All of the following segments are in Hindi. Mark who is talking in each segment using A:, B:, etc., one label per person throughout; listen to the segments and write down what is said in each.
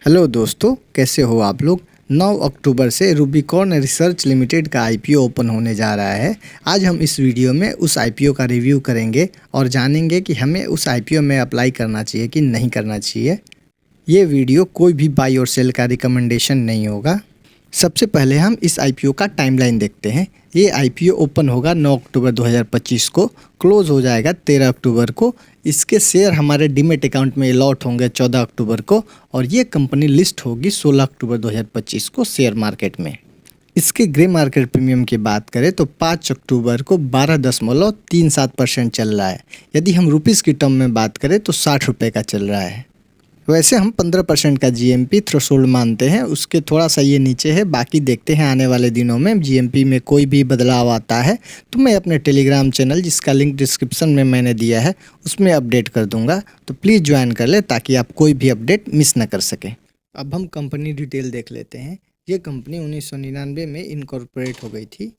A: हेलो दोस्तों, कैसे हो आप लोग। 9 अक्टूबर से रूबिकॉन रिसर्च लिमिटेड का आईपीओ ओपन होने जा रहा है। आज हम इस वीडियो में उस आईपीओ का रिव्यू करेंगे और जानेंगे कि हमें उस आईपीओ में अप्लाई करना चाहिए कि नहीं करना चाहिए। ये वीडियो कोई भी बाई और सेल का रिकमेंडेशन नहीं होगा। सबसे पहले हम इस आईपीओ का टाइमलाइन देखते हैं। ये आईपीओ ओपन होगा 9 अक्टूबर 2025 को, क्लोज हो जाएगा 13 अक्टूबर को। इसके शेयर हमारे डीमेट अकाउंट में अलॉट होंगे 14 अक्टूबर को और ये कंपनी लिस्ट होगी 16 अक्टूबर 2025 को शेयर मार्केट में। इसके ग्रे मार्केट प्रीमियम की बात करें तो 5 अक्टूबर को 12.37% चल रहा है। यदि हम रुपीज़ की टर्म में बात करें तो 60 रुपये का चल रहा है। वैसे हम 15% का जीएमपी थ्रेशोल्ड मानते हैं, उसके थोड़ा सा ये नीचे है। बाकी देखते हैं आने वाले दिनों में जीएमपी में कोई भी बदलाव आता है तो मैं अपने टेलीग्राम चैनल, जिसका लिंक डिस्क्रिप्शन में मैंने दिया है, उसमें अपडेट कर दूंगा। तो प्लीज़ ज्वाइन कर ले ताकि आप कोई भी अपडेट मिस न कर सकें। अब हम कंपनी डिटेल देख लेते हैं। ये कंपनी 1999 में इनकॉर्पोरेट हो गई थी।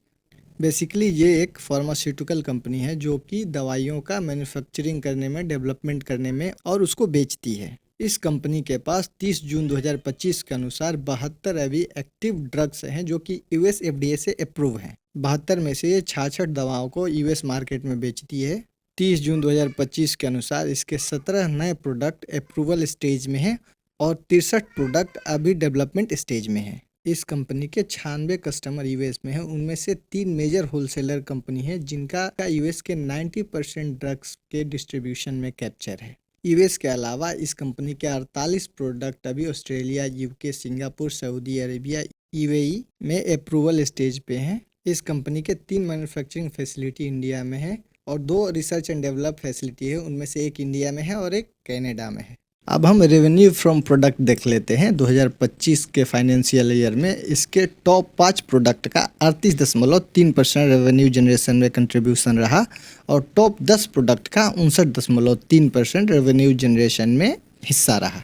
A: बेसिकली ये एक फार्मास्यूटिकल कंपनी है जो कि दवाइयों का मैन्युफैक्चरिंग करने में, डेवलपमेंट करने में और उसको बेचती है। इस कंपनी के पास 30 जून 2025 के अनुसार 72 अभी एक्टिव ड्रग्स हैं जो कि यूएस एफडीए से अप्रूव हैं। 72 में से ये 66 दवाओं को यूएस मार्केट में बेचती है। 30 जून 2025 के अनुसार इसके 17 नए प्रोडक्ट अप्रूवल स्टेज में हैं और 63 प्रोडक्ट अभी डेवलपमेंट स्टेज में हैं। इस कंपनी के 96 कस्टमर यूएस में हैं। उनमें से 3 मेजर होलसेलर कंपनी है जिनका यूएस के 90% ड्रग्स के डिस्ट्रीब्यूशन में कैप्चर है। यूएस के अलावा इस कंपनी के 48 प्रोडक्ट अभी Australia, UK, Singapore, Saudi Arabia, UAE में अप्रूवल स्टेज पे हैं। इस कंपनी के 3 मैन्युफैक्चरिंग फैसिलिटी इंडिया में है और 2 रिसर्च एंड डेवलप फैसिलिटी है। उनमें से एक इंडिया में है और एक कनाडा में है। अब हम रेवेन्यू फ्रॉम प्रोडक्ट देख लेते हैं। 2025 के फाइनेंशियल ईयर में इसके टॉप 5 प्रोडक्ट का 38.3% रेवेन्यू जनरेशन में कंट्रीब्यूशन रहा और टॉप 10 प्रोडक्ट का 59.3% रेवेन्यू जनरेशन में हिस्सा रहा,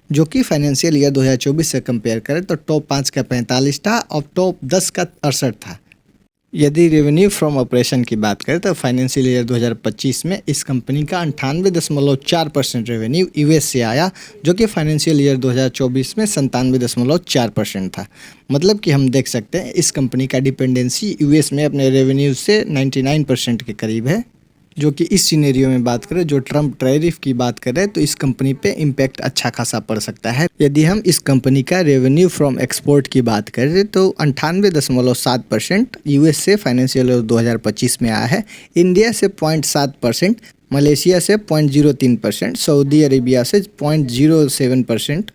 A: जो कि फाइनेंशियल ईयर 2024 से कंपेयर करें तो टॉप 5 का 45 था और टॉप 10 का 68 था। यदि रेवेन्यू फ्रॉम ऑपरेशन की बात करें तो फाइनेंशियल ईयर 2025 में इस कंपनी का 98.4% रेवेन्यू यूएस से आया, जो कि फाइनेंशियल ईयर 2024 में 97.4% था। मतलब कि हम देख सकते हैं इस कंपनी का डिपेंडेंसी यूएस में अपने रेवेन्यू से 99% के करीब है। जो कि इस सिनेरियो में बात करें, जो ट्रम्प टैरिफ की बात करें, तो इस कंपनी पे इम्पैक्ट अच्छा खासा पड़ सकता है। यदि हम इस कंपनी का रेवेन्यू फ्रॉम एक्सपोर्ट की बात करें तो 98.7% यूएस से फाइनेंशियल ईयर 2025 में आया है। इंडिया से 0.7%, मलेशिया से 0.03%, सऊदी अरेबिया से 0.07%।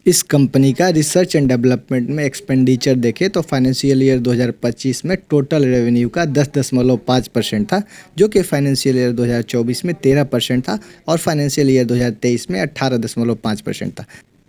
A: इस कंपनी का रिसर्च एंड डेवलपमेंट में एक्सपेंडिचर देखें तो फाइनेंशियल ईयर 2025 में टोटल रेवेन्यू का 10.5% था, जो कि फाइनेंशियल ईयर 2024 में 13% था और फाइनेंशियल ईयर 2023 में 18.5% था।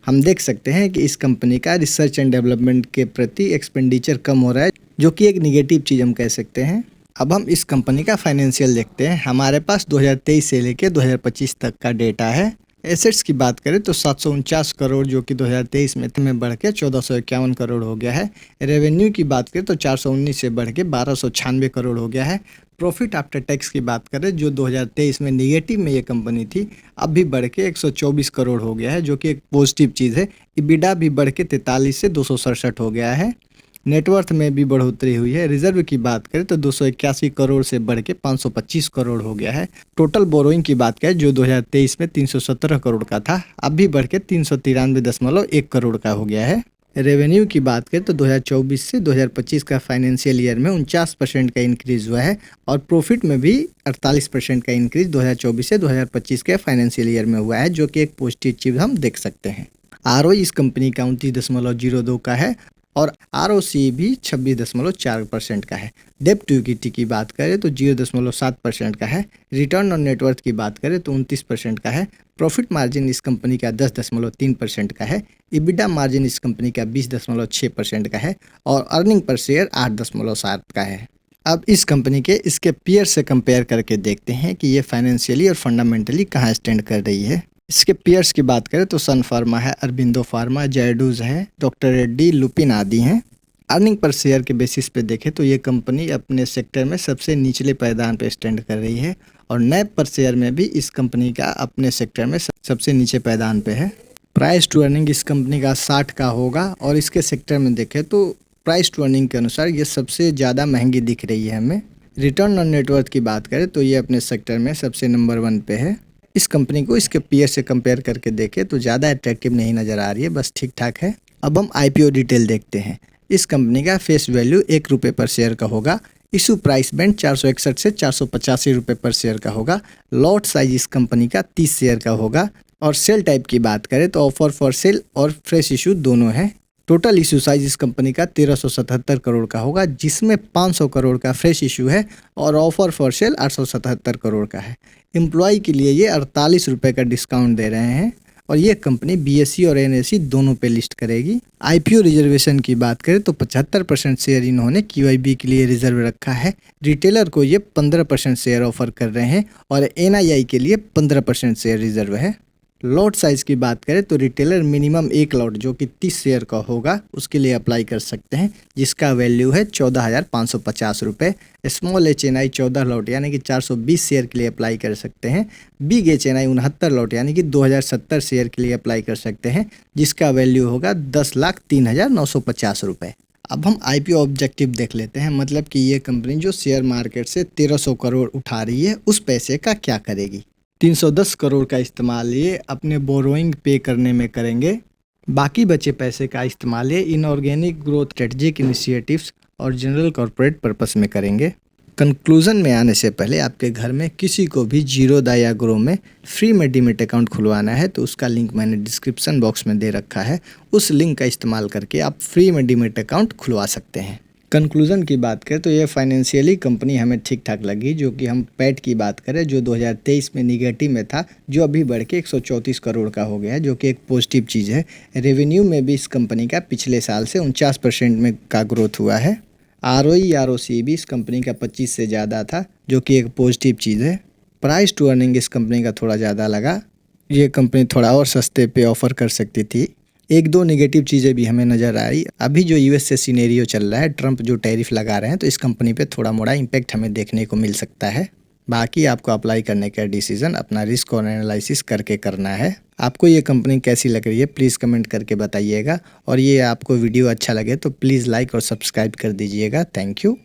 A: हम देख सकते हैं कि इस कंपनी का रिसर्च एंड डेवलपमेंट के प्रति एक्सपेंडिचर कम हो रहा है, जो कि एक निगेटिव चीज़ हम कह सकते हैं। अब हम इस कंपनी का फाइनेंशियल देखते हैं। हमारे पास 2023 से लेकर 2025 तक का डेटा है। एसेट्स की बात करें तो 749 करोड़, जो कि 2023 में बढ़ के 1451 करोड़ हो गया है। रेवेन्यू की बात करें तो 419 से बढ़ के 1296 करोड़ हो गया है। प्रॉफिट आफ्टर टैक्स की बात करें, जो 2023 में निगेटिव में ये कंपनी थी, अब भी बढ़ के 124 करोड़ हो गया है, जो कि एक पॉजिटिव चीज़ है। इबिडा भी बढ़ के 43 से 267 हो गया है। नेटवर्थ में भी बढ़ोतरी हुई है। रिजर्व की बात करें तो 281 करोड़ से बढ़ के 525 करोड़ हो गया है। टोटल बोरोइंग की बात करें, जो 2023 में 317 करोड़ का था, अब भी बढ़ के 393.1 करोड़ का हो गया है। रेवेन्यू की बात करें तो 2024 से 2025 का फाइनेंशियल ईयर में 49% का इंक्रीज़ हुआ है और प्रॉफिट में भी 48% का इंक्रीज 2024 से 2025 के फाइनेंशियल ईयर में हुआ है, जो कि एक पॉजिटिव चीज़ हम देख सकते हैं। आरओई इस कंपनी का 29.02 का है और आरओसी भी 26.4% का है। डेब्ट टू इक्विटी की बात करें तो 0.7% का है। रिटर्न ऑन नेटवर्थ की बात करें तो 29% का है। प्रॉफिट मार्जिन इस कंपनी का 10.3% का है। इबिडा मार्जिन इस कंपनी का 20.6% का है और अर्निंग पर शेयर 8.7 का है। अब इस कंपनी के इसके पीयर से कंपेयर करके देखते हैं कि ये फाइनेंशियली और फंडामेंटली कहाँ स्टैंड कर रही है। इसके पीयर्स की बात करें तो सन फार्मा है, अरबिंदो फार्मा, जायडूज है, डॉक्टर रेड्डी, लुपिन आदि हैं। अर्निंग पर शेयर के बेसिस पे देखें तो ये कंपनी अपने सेक्टर में सबसे निचले पायदान पे स्टैंड कर रही है और नैब पर शेयर में भी इस कंपनी का अपने सेक्टर में सबसे नीचे पायदान पे है। प्राइस टू अर्निंग इस कंपनी का 60 का होगा और इसके सेक्टर में देखें तो प्राइस टू अर्निंग के अनुसार ये सबसे ज़्यादा महंगी दिख रही है हमें। रिटर्न ऑन नेटवर्थ की बात करें तो ये अपने सेक्टर में सबसे नंबर 1 पे है। इस कंपनी को इसके पीयर से कंपेयर करके देखें तो ज़्यादा अट्रैक्टिव नहीं नज़र आ रही है, बस ठीक ठाक है। अब हम IPO डिटेल देखते हैं। इस कंपनी का फेस वैल्यू 1 रुपये पर शेयर का होगा। इशू प्राइस बैंड 461 से 485 रुपये पर शेयर का होगा। लॉट साइज इस कंपनी का 30 शेयर का होगा। और सेल टाइप की बात करें तो ऑफर फॉर सेल और फ्रेश इशू दोनों है। टोटल इशू साइज इस कंपनी का 1377 करोड़ का होगा, जिसमें 500 करोड़ का फ्रेश इशू है और ऑफर फॉर सेल 877 करोड़ का है। एम्प्लॉय के लिए ये 48 रुपये का डिस्काउंट दे रहे हैं और ये कंपनी BSE और NSE दोनों पे लिस्ट करेगी। IPO रिजर्वेशन की बात करें तो 75% शेयर इन्होंने QIB के लिए रिजर्व रखा है। रिटेलर को ये 15% शेयर ऑफर कर रहे हैं और NII के लिए 15% शेयर रिजर्व है। लॉट साइज़ की बात करें तो रिटेलर मिनिमम 1 लॉट जो कि 30 शेयर का होगा उसके लिए अप्लाई कर सकते हैं, जिसका वैल्यू है 14,550 रुपये। स्मॉल HNI 14 लॉट यानी कि 420 शेयर के लिए अप्लाई कर सकते हैं। बिग HNI 69 लॉट यानी कि 2070 शेयर के लिए अप्लाई कर सकते हैं, जिसका वैल्यू होगा 10,03,950 रुपये। अब हम IPO ऑब्जेक्टिव देख लेते हैं, मतलब कि ये कंपनी जो शेयर मार्केट से 1300 करोड़ उठा रही है उस पैसे का क्या करेगी। 310 करोड़ का इस्तेमाल ये अपने बोरोइंग पे करने में करेंगे। बाकी बचे पैसे का इस्तेमाल ये इनऑर्गेनिक ग्रोथ, स्ट्रेटजिक इनिशिएटिव्स और जनरल कॉर्पोरेट पर्पस में करेंगे। कंक्लूजन में आने से पहले आपके घर में किसी को भी जीरोधा या ग्रो में फ्री में डीमेट अकाउंट खुलवाना है तो उसका लिंक मैंने डिस्क्रिप्शन बॉक्स में दे रखा है। उस लिंक का इस्तेमाल करके आप फ्री में डीमेट अकाउंट खुलवा सकते हैं। कंक्लूजन की बात करें तो ये फाइनेंशियली कंपनी हमें ठीक ठाक लगी। जो कि हम पैट की बात करें जो 2023 में निगेटिव में था, जो अभी बढ़ के 134 करोड़ का हो गया है, जो कि एक पॉजिटिव चीज़ है। रेवेन्यू में भी इस कंपनी का पिछले साल से 49% में का ग्रोथ हुआ है। ROE ROC भी इस कंपनी का 25 से ज़्यादा था, जो कि एक पॉजिटिव चीज़ है। प्राइस टू अर्निंग इस कंपनी का थोड़ा ज़्यादा लगा, ये कंपनी थोड़ा और सस्ते पे ऑफर कर सकती थी। 1-2 नेगेटिव चीज़ें भी हमें नज़र आ रही। अभी जो US से सिनेरियो चल रहा है, ट्रंप जो टैरिफ लगा रहे हैं, तो इस कंपनी पे थोड़ा मोड़ा इम्पैक्ट हमें देखने को मिल सकता है। बाकी आपको अप्लाई करने का डिसीजन अपना रिस्क और एनालिसिस करके करना है। आपको ये कंपनी कैसी लग रही है प्लीज़ कमेंट करके बताइएगा और ये आपको वीडियो अच्छा लगे तो प्लीज़ लाइक और सब्सक्राइब कर दीजिएगा। Thank you.